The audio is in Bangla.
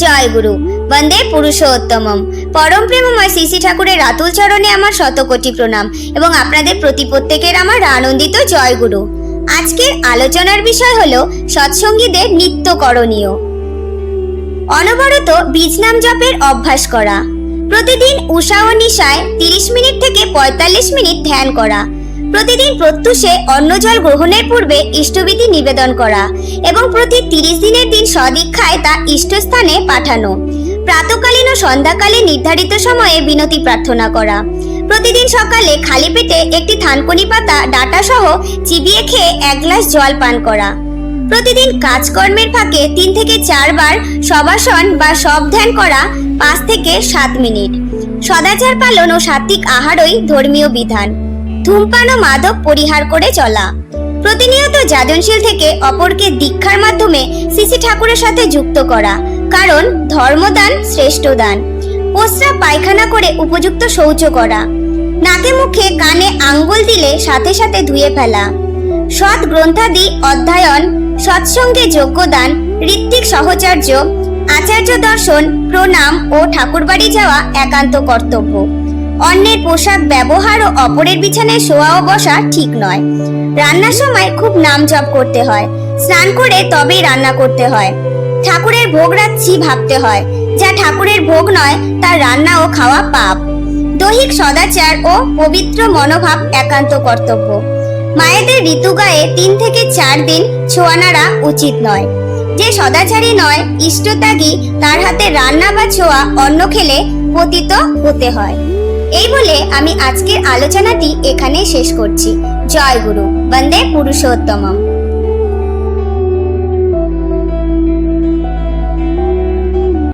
জয় গুরু, বন্দে পুরুষোত্তমম। পরম প্রেমময় শ্রী শ্রী ঠাকুরের রাতুল চরণে আমার শতকোটি প্রণাম এবং আপনাদের প্রত্যেকের আমার আনন্দিত জয় গুরু। আজকের আলোচনার বিষয় হলো সৎসঙ্গীদের নিত্য করণীয়। অনবরত বীজ নাম জপের অভ্যাস করা, প্রতিদিন উষা ও নিশায় 30 মিনিট থেকে 45 মিনিট ধ্যান করা, প্রতিদিন প্রত্যুষে অন্ন জল গ্রহণের পূর্বে ইষ্টবিধি নিবেদন করা এবং প্রতি 30 দিনের দিন সদীক্ষায় তা ইষ্টস্থানে পাঠানো, প্রাতকালীন ও সন্ধ্যাকালে নির্ধারিত সময়ে বিনতি প্রার্থনা করা, প্রতিদিন সকালে খালি পেটে একটি থানকুনি পাতা ডাঁটা সহ চিবিয়ে খেয়ে 1 গ্লাস জল পান করা, প্রতিদিন কাজকর্মের ফাঁকে 3 থেকে 4 বার শবাসন বা শব ধ্যান করা 5 থেকে 7 মিনিট, সদাচার পালন ও সাত্বিক আহারই ধর্মীয় বিধান, ধূমপান ও মাদক পরিহার করে চলা, প্রতিনিয়ত যাজনশীল থেকে অপরকে দীক্ষার মাধ্যমে শ্রী শ্রী ঠাকুরের সাথে যুক্ত করা, কারণ ধর্মদান শ্রেষ্ঠ দান, প্রস্রাব পায়খানা করে উপযুক্ত শৌচ করা, নাকে মুখে কানে আঙ্গুল দিলে সাথে সাথে ধুয়ে ফেলা, সৎ গ্রন্থাদি অধ্যয়ন, সৎসঙ্গে যোগ্যদান, ঋত্বিক সহচর্য, আচার্য দর্শন, প্রণাম ও ঠাকুরবাড়ি যাওয়া একান্ত কর্তব্য। অন্যের পোশাক ব্যবহার ও অপরের বিছানায় শোয়া ও বসা ঠিক নয়। রান্নার সময় খুব নাম জপ করতে হয়, স্নান করে তবেই রান্না করতে হয়। ঠাকুরের ভোগ রাখছি ভাবতে হয়, যা ঠাকুরের ভোগ নয় তার রান্না ও খাওয়া পাপ। দৈহিক সদাচার ও পবিত্র মনোভাব একান্ত কর্তব্য। মায়েদের ঋতুগায়ে 3 থেকে 4 দিন ছোঁয়া নাড়া উচিত নয়। যে সদাচারী নয়, ইষ্টত্যাগী, তার হাতে রান্না বা ছোঁয়া অন্ন খেলে পতিত হতে হয়। এই বলে আমি আজকের আলোচনাটি এখানে শেষ করছি। জয় গুরু, বন্দে পুরুষোত্তমম।